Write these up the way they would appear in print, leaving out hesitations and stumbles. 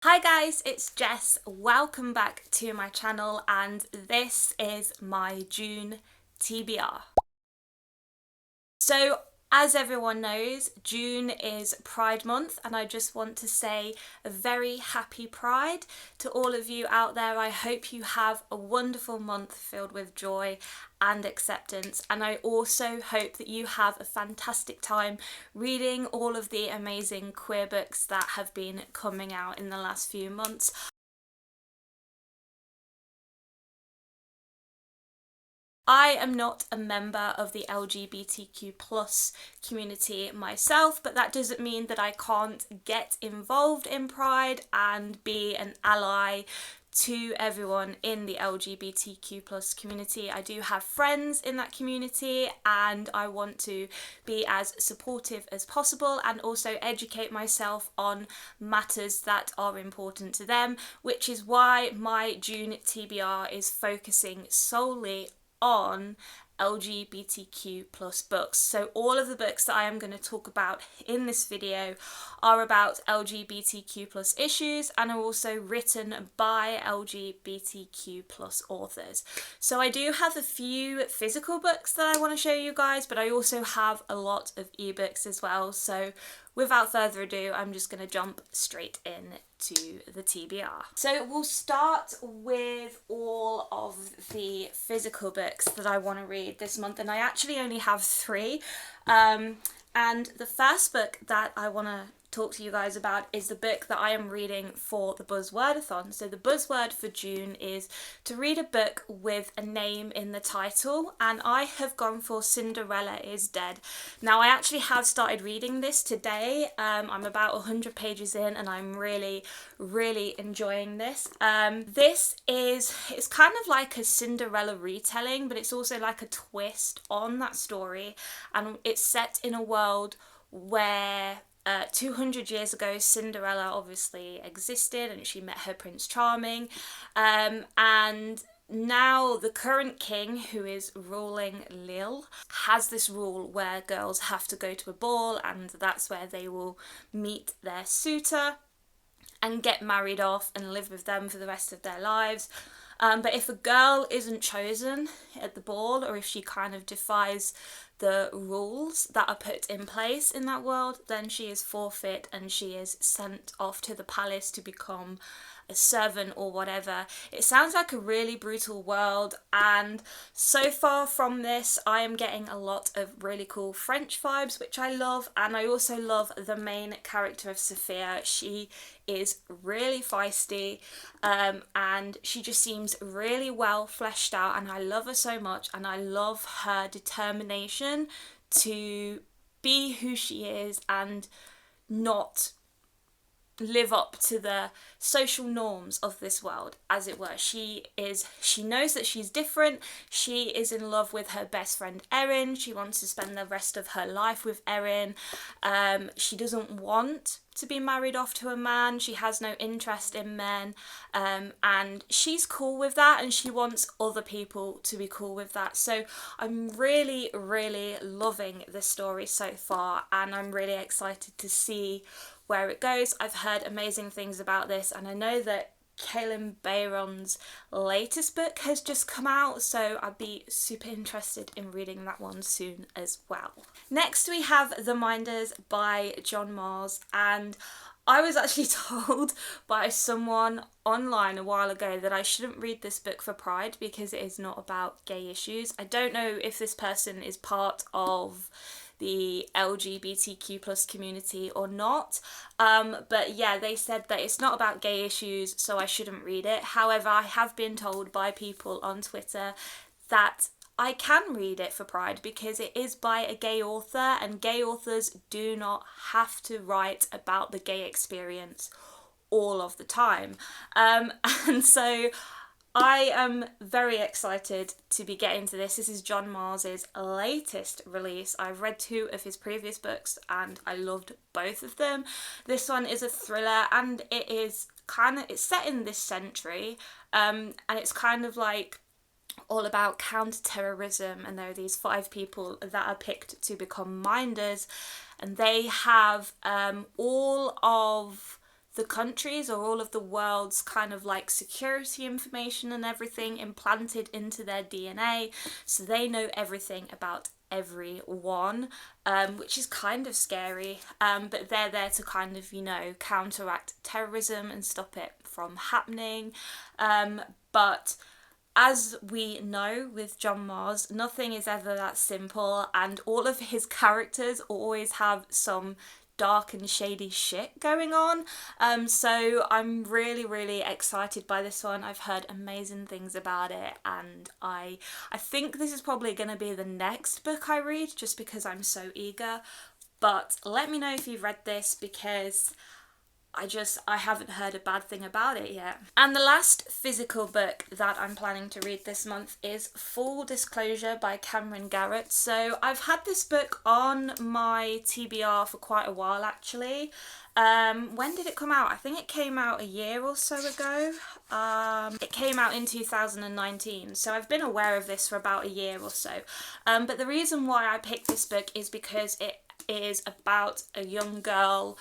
Hi guys, it's Jess. Welcome back to my channel and this is my June TBR. So as everyone knows, June is Pride Month and I just want to say a very happy Pride to all of you out there. I hope you have a wonderful month filled with joy and acceptance, and I also hope that you have a fantastic time reading all of the amazing queer books that have been coming out in the last few months. I am not a member of the LGBTQ plus community myself, but that doesn't mean that I can't get involved in Pride and be an ally to everyone in the LGBTQ plus community. I do have friends in that community and I want to be as supportive as possible and also educate myself on matters that are important to them, which is why my June TBR is focusing solely on LGBTQ plus books. So all of the books that I am going to talk about in this video are about LGBTQ plus issues and are also written by LGBTQ plus authors. So I do have a few physical books that I want to show you guys, but I also have a lot of ebooks as well. So without further ado, I'm just going to jump straight in to the TBR. So we'll start with all of the physical books that I want to read this month, and I actually only have three. And the first book that I want to talk to you guys about is the book that I am reading for the Buzzwordathon. So the buzzword for June is to read a book with a name in the title, and I have gone for Cinderella is Dead. Now I actually have started reading this today. I'm about 100 pages in and I'm really enjoying this. It's kind of like a Cinderella retelling, but it's also like a twist on that story, and it's set in a world where 200 years ago, Cinderella obviously existed and she met her Prince Charming, and now the current king, who is ruling Lille, has this rule where girls have to go to a ball and that's where they will meet their suitor and get married off and live with them for the rest of their lives. But if a girl isn't chosen at the ball, or if she kind of defies the rules that are put in place in that world, then she is forfeit and she is sent off to the palace to become a servant or whatever. It sounds like a really brutal world, and so far from this I am getting a lot of really cool French vibes, which I love, and I also love the main character of Sophia. She is really feisty, and she just seems really well fleshed out, and I love her so much, and I love her determination to be who she is and not live up to the social norms of this world, as it were. She knows that she's different. She is in love with her best friend Erin. She wants to spend the rest of her life with Erin. She doesn't want to be married off to a man. She has no interest in men, and she's cool with that, and she wants other people to be cool with that. So I'm really loving this story so far, and I'm really excited to see where it goes. I've heard amazing things about this, and I know that Kaylin Bayron's latest book has just come out, so I'd be super interested in reading that one soon as well. Next we have The Minders by John Mars, and I was actually told by someone online a while ago that I shouldn't read this book for Pride because it is not about gay issues. I don't know if this person is part of the LGBTQ plus community or not, but yeah, they said that it's not about gay issues, so I shouldn't read it. However, I have been told by people on Twitter that I can read it for Pride because it is by a gay author, and gay authors do not have to write about the gay experience all of the time. And so I am very excited to be getting to this. This is John Mars's latest release. I've read two of his previous books and I loved both of them. This one is a thriller, and it's set in this century, and it's kind of like all about counter-terrorism, and there are these 5 people that are picked to become minders, and they have all of the countries or all of the world's kind of like security information and everything implanted into their DNA, so they know everything about everyone, which is kind of scary, but they're there to kind of, you know, counteract terrorism and stop it from happening, but as we know with John Mars, nothing is ever that simple, and all of his characters always have some dark and shady shit going on. So I'm really excited by this one. I've heard amazing things about it, and I think this is probably going to be the next book I read, just because I'm so eager. But let me know if you've read this, because I haven't heard a bad thing about it yet. And the last physical book that I'm planning to read this month is Full Disclosure by Cameron Garrett. So I've had this book on my TBR for quite a while, actually. When did it come out? I think it came out a year or so ago. It came out in 2019, so I've been aware of this for about a year or so. But the reason why I picked this book is because it is about a young girl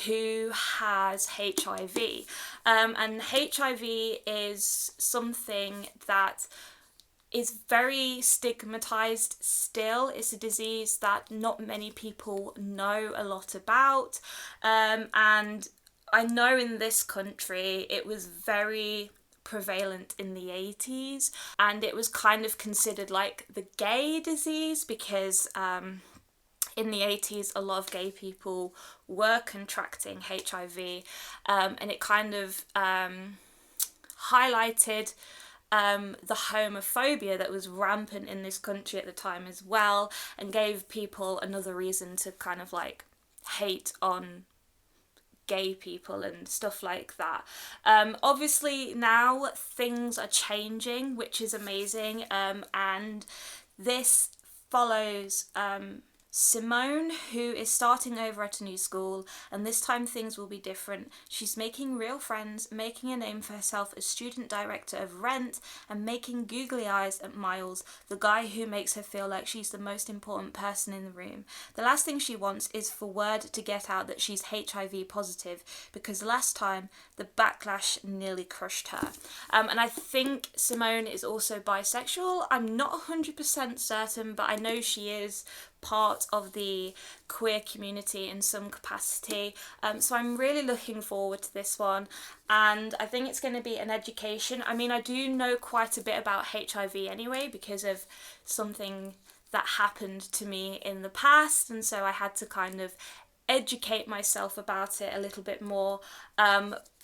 who has HIV, and HIV is something that is very stigmatized still. It's a disease that not many people know a lot about, and I know in this country it was very prevalent in the 80s, and it was kind of considered like the gay disease, because in the 80s, a lot of gay people were contracting HIV, and it kind of highlighted the homophobia that was rampant in this country at the time as well, and gave people another reason to kind of like hate on gay people and stuff like that. Obviously now things are changing, which is amazing, and this follows Simone, who is starting over at a new school, and this time things will be different. She's making real friends, making a name for herself as student director of Rent, and making googly eyes at Miles, the guy who makes her feel like she's the most important person in the room. The last thing she wants is for word to get out that she's HIV positive, because last time the backlash nearly crushed her. And I think Simone is also bisexual. I'm not 100% certain, but I know she is part of the queer community in some capacity, so I'm really looking forward to this one, and I think it's going to be an education. I mean, I do know quite a bit about HIV anyway because of something that happened to me in the past, and so I had to kind of educate myself about it a little bit more,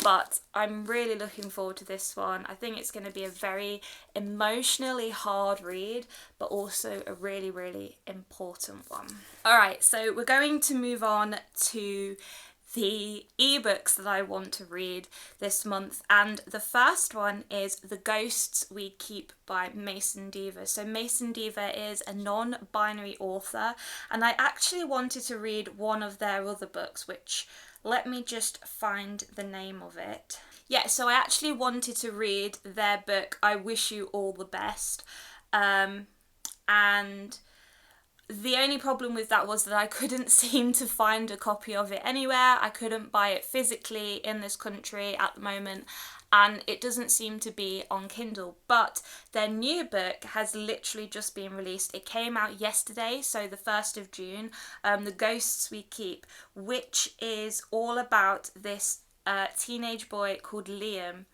but I'm really looking forward to this one. I think it's going to be a very emotionally hard read, but also a really important one. Alright, so we're going to move on to the ebooks that I want to read this month, and the first one is The Ghosts We Keep by Mason Deaver. So Mason Deaver is a non-binary author, and I actually wanted to read one of their other books, which, let me just find the name of it. Yeah, so I actually wanted to read their book I Wish You All the Best, and the only problem with that was that I couldn't seem to find a copy of it anywhere. I couldn't buy it physically in this country at the moment, and it doesn't seem to be on Kindle. But their new book has literally just been released. It came out yesterday, so the 1st of June, The Ghosts We Keep, which is all about this teenage boy called Liam,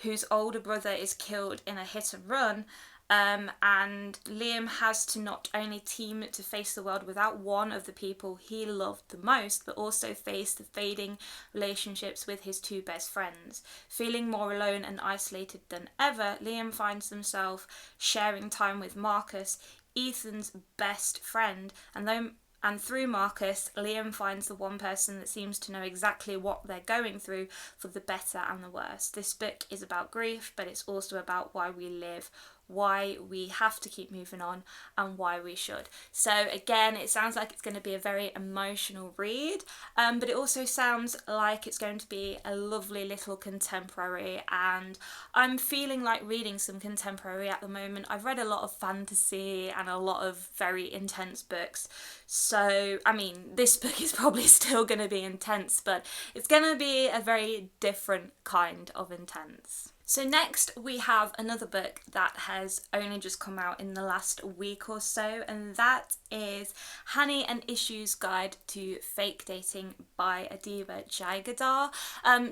whose older brother is killed in a hit and run. And Liam has to not only team to face the world without one of the people he loved the most, but also face the fading relationships with his two best friends. Feeling more alone and isolated than ever, Liam finds himself sharing time with Marcus, Ethan's best friend, and through Marcus, Liam finds the one person that seems to know exactly what they're going through, for the better and the worse. This book is about grief, but it's also about why we live, why we have to keep moving on and why we should. So again, it sounds like it's going to be a very emotional read, but it also sounds like it's going to be a lovely little contemporary, and I'm feeling like reading some contemporary at the moment. I've read a lot of fantasy and a lot of very intense books, so I mean this book is probably still going to be intense, but it's going to be a very different kind of intense. So next we have another book that has only just come out in the last week or so, and that is Hani and Ishu's Guide to Fake Dating by Adiba Jaigirdar.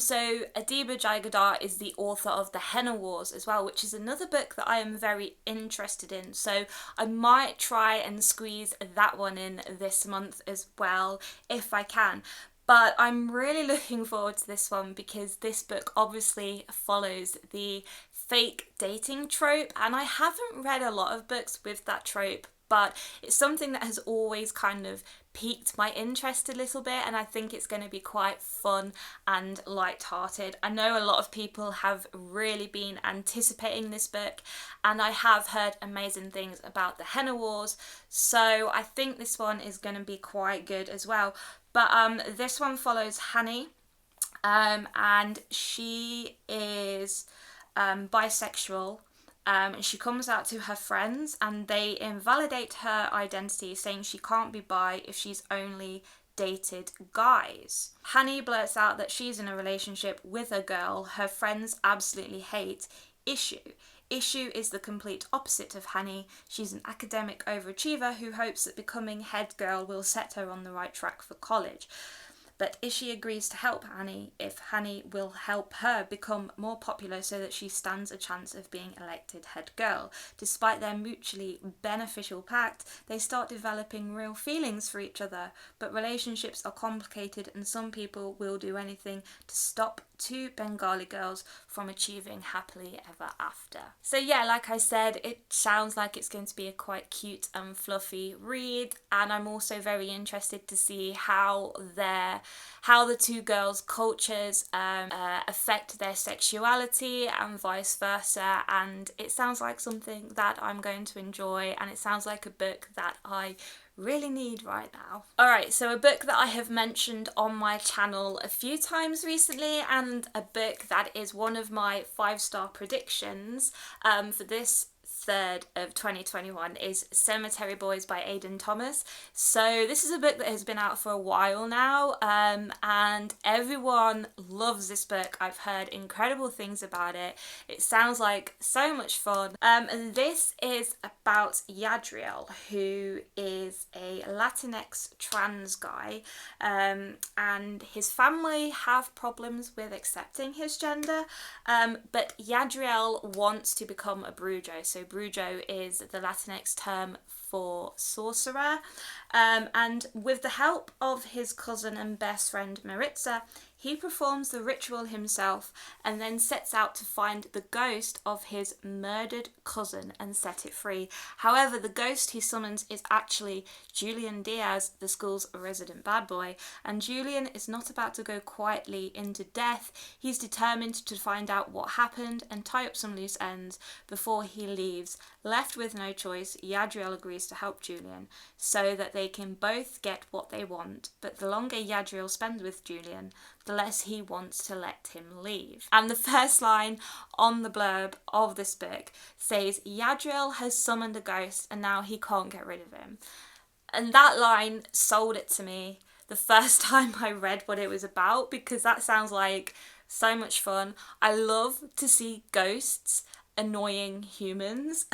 So Adiba Jaigirdar is the author of The Henna Wars as well, which is another book that I am very interested in. So I might try and squeeze that one in this month as well if I can. But I'm really looking forward to this one because this book obviously follows the fake dating trope, and I haven't read a lot of books with that trope, but it's something that has always kind of piqued my interest a little bit, and I think it's going to be quite fun and light-hearted. I know a lot of people have really been anticipating this book, and I have heard amazing things about the Henna Wars, so I think this one is going to be quite good as well. But this one follows Hani, and she is bisexual. She comes out to her friends and they invalidate her identity, saying she can't be bi if she's only dated guys. Hani blurts out that she's in a relationship with a girl her friends absolutely hate, Ishu. Ishu is the complete opposite of Hani. She's an academic overachiever who hopes that becoming head girl will set her on the right track for college. But Ishi agrees to help Hani if Hani will help her become more popular so that she stands a chance of being elected head girl. Despite their mutually beneficial pact, they start developing real feelings for each other, but relationships are complicated and some people will do anything to stop two Bengali girls from achieving happily ever after. So yeah, like I said, it sounds like it's going to be a quite cute and fluffy read, and I'm also very interested to see how the two girls' cultures affect their sexuality and vice versa, and it sounds like something that I'm going to enjoy, and it sounds like a book that I really need right now. Alright, so a book that I have mentioned on my channel a few times recently, and a book that is one of my 5-star predictions for this third of 2021 is Cemetery Boys by Aidan Thomas. So this is a book that has been out for a while now, and everyone loves this book. I've heard incredible things about it. It sounds like so much fun. And this is about Yadriel, who is a Latinx trans guy, and his family have problems with accepting his gender, but Yadriel wants to become a brujo. So brujo is the Latinx term for sorcerer, and with the help of his cousin and best friend Maritza, he performs the ritual himself and then sets out to find the ghost of his murdered cousin and set it free. However, the ghost he summons is actually Julian Diaz, the school's resident bad boy, and Julian is not about to go quietly into death. He's determined to find out what happened and tie up some loose ends before he leaves. Left with no choice, Yadriel agrees to help Julian so that they can both get what they want, but the longer Yadriel spends with Julian, the less he wants to let him leave. And the first line on the blurb of this book says, Yadriel has summoned a ghost and now he can't get rid of him. And that line sold it to me the first time I read what it was about, because that sounds like so much fun. I love to see ghosts annoying humans.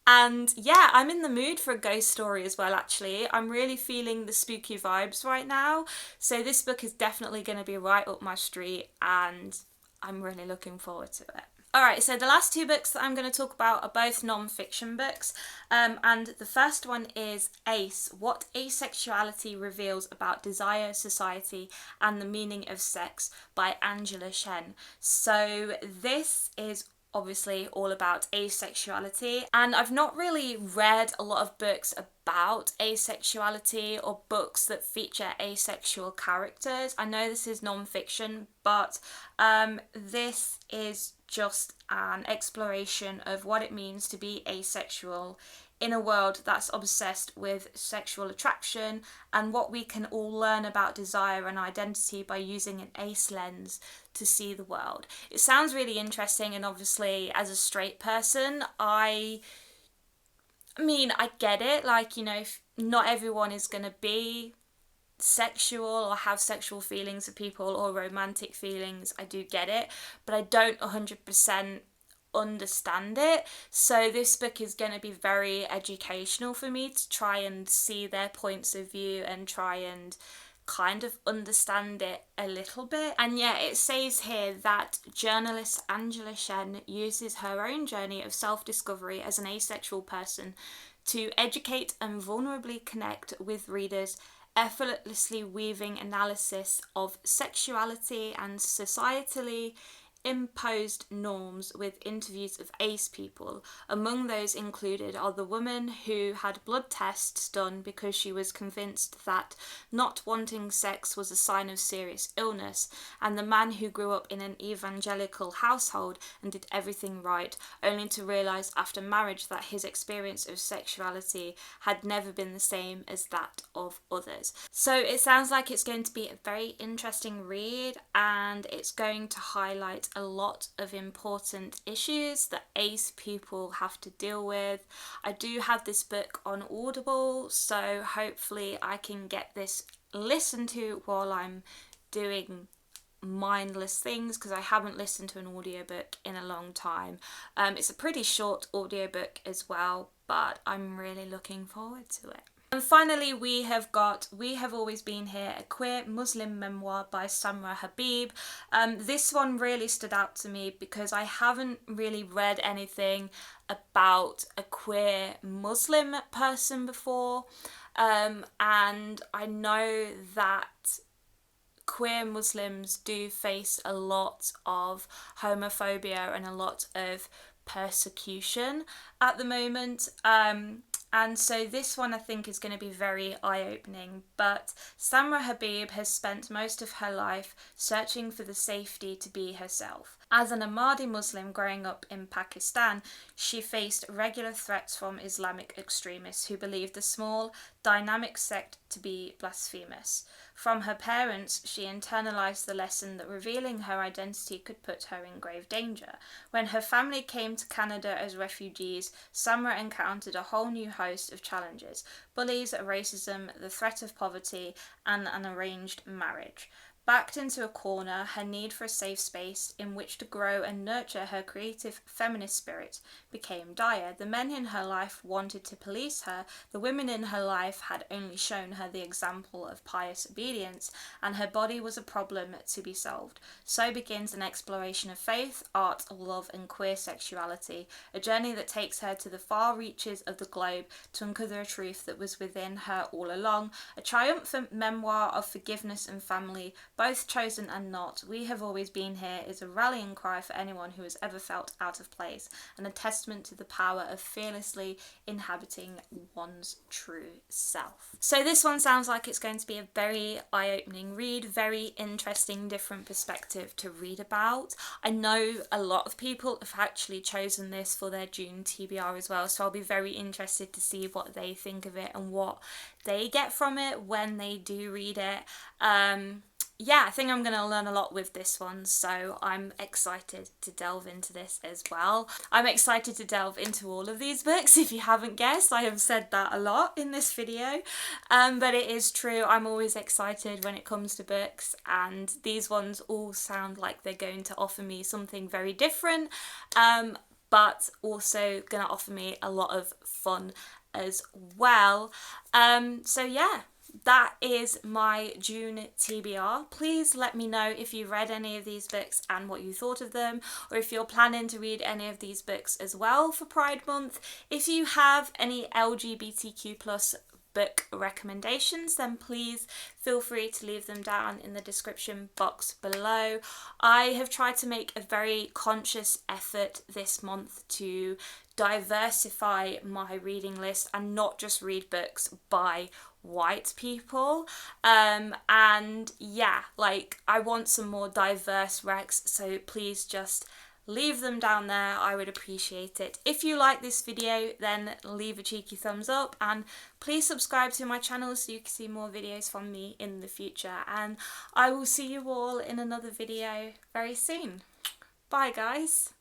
And yeah, I'm in the mood for a ghost story as well, actually. I'm really feeling the spooky vibes right now. So this book is definitely going to be right up my street, and I'm really looking forward to it. Alright, so the last two books that I'm going to talk about are both non-fiction books, and the first one is Ace, What Asexuality Reveals About Desire, Society and the Meaning of Sex by Angela Shen. So this is obviously all about asexuality, and I've not really read a lot of books about asexuality or books that feature asexual characters. I know this is non-fiction, but this is just an exploration of what it means to be asexual in a world that's obsessed with sexual attraction, and what we can all learn about desire and identity by using an ace lens to see the world. It sounds really interesting, and obviously as a straight person, I mean, I get it, like, you know, not everyone is going to be sexual or have sexual feelings for people or romantic feelings. I do get it, but I don't 100% understand it. So this book is going to be very educational for me to try and see their points of view and try and kind of understand it a little bit. And yeah, it says here that journalist Angela Shen uses her own journey of self-discovery as an asexual person to educate and vulnerably connect with readers, effortlessly weaving analysis of sexuality and societally imposed norms with interviews of ace people. Among those included are the woman who had blood tests done because she was convinced that not wanting sex was a sign of serious illness, and the man who grew up in an evangelical household and did everything right, only to realise after marriage that his experience of sexuality had never been the same as that of others. So it sounds like it's going to be a very interesting read, and it's going to highlight a lot of important issues that ace people have to deal with. I do have this book on Audible, so hopefully I can get this listened to while I'm doing mindless things, because I haven't listened to an audiobook in a long time. It's a pretty short audiobook as well, but I'm really looking forward to it. And finally, we have Always Been Here, a queer Muslim memoir by Samra Habib. This one really stood out to me because I haven't really read anything about a queer Muslim person before, and I know that queer Muslims do face a lot of homophobia and a lot of persecution at the moment. And so this one I think is going to be very eye-opening. But Samra Habib has spent most of her life searching for the safety to be herself. As an Ahmadi Muslim growing up in Pakistan, she faced regular threats from Islamic extremists who believed the small, dynamic sect to be blasphemous. From her parents, she internalized the lesson that revealing her identity could put her in grave danger. When her family came to Canada as refugees, Samra encountered a whole new host of challenges: bullies, racism, the threat of poverty, and an arranged marriage. Backed into a corner, her need for a safe space in which to grow and nurture her creative feminist spirit became dire. The men in her life wanted to police her, the women in her life had only shown her the example of pious obedience, and her body was a problem to be solved. So begins an exploration of faith, art, love, and queer sexuality, a journey that takes her to the far reaches of the globe to uncover a truth that was within her all along, a triumphant memoir of forgiveness and family, both chosen and not. We Have Always Been Here is a rallying cry for anyone who has ever felt out of place, and a testament to the power of fearlessly inhabiting one's true self. So this one sounds like it's going to be a very eye-opening read, very interesting, different perspective to read about. I know a lot of people have actually chosen this for their June TBR as well, so I'll be very interested to see what they think of it and what they get from it when they do read it. Yeah, I think I'm going to learn a lot with this one, so I'm excited to delve into this as well. I'm excited to delve into all of these books. If you haven't guessed, I have said that a lot in this video, but it is true. I'm always excited when it comes to books, and these ones all sound like they're going to offer me something very different, but also going to offer me a lot of fun as well. So yeah. That is my June TBR. Please let me know if you read any of these books and what you thought of them, or if you're planning to read any of these books as well for Pride Month. If you have any LGBTQ plus book recommendations, then please feel free to leave them down in the description box below. I have tried to make a very conscious effort this month to diversify my reading list and not just read books by white people, and yeah, like I want some more diverse recs, so please just leave them down there. I would appreciate it. If you like this video, then leave a cheeky thumbs up, and please subscribe to my channel so you can see more videos from me in the future, and I will see you all in another video very soon. Bye guys.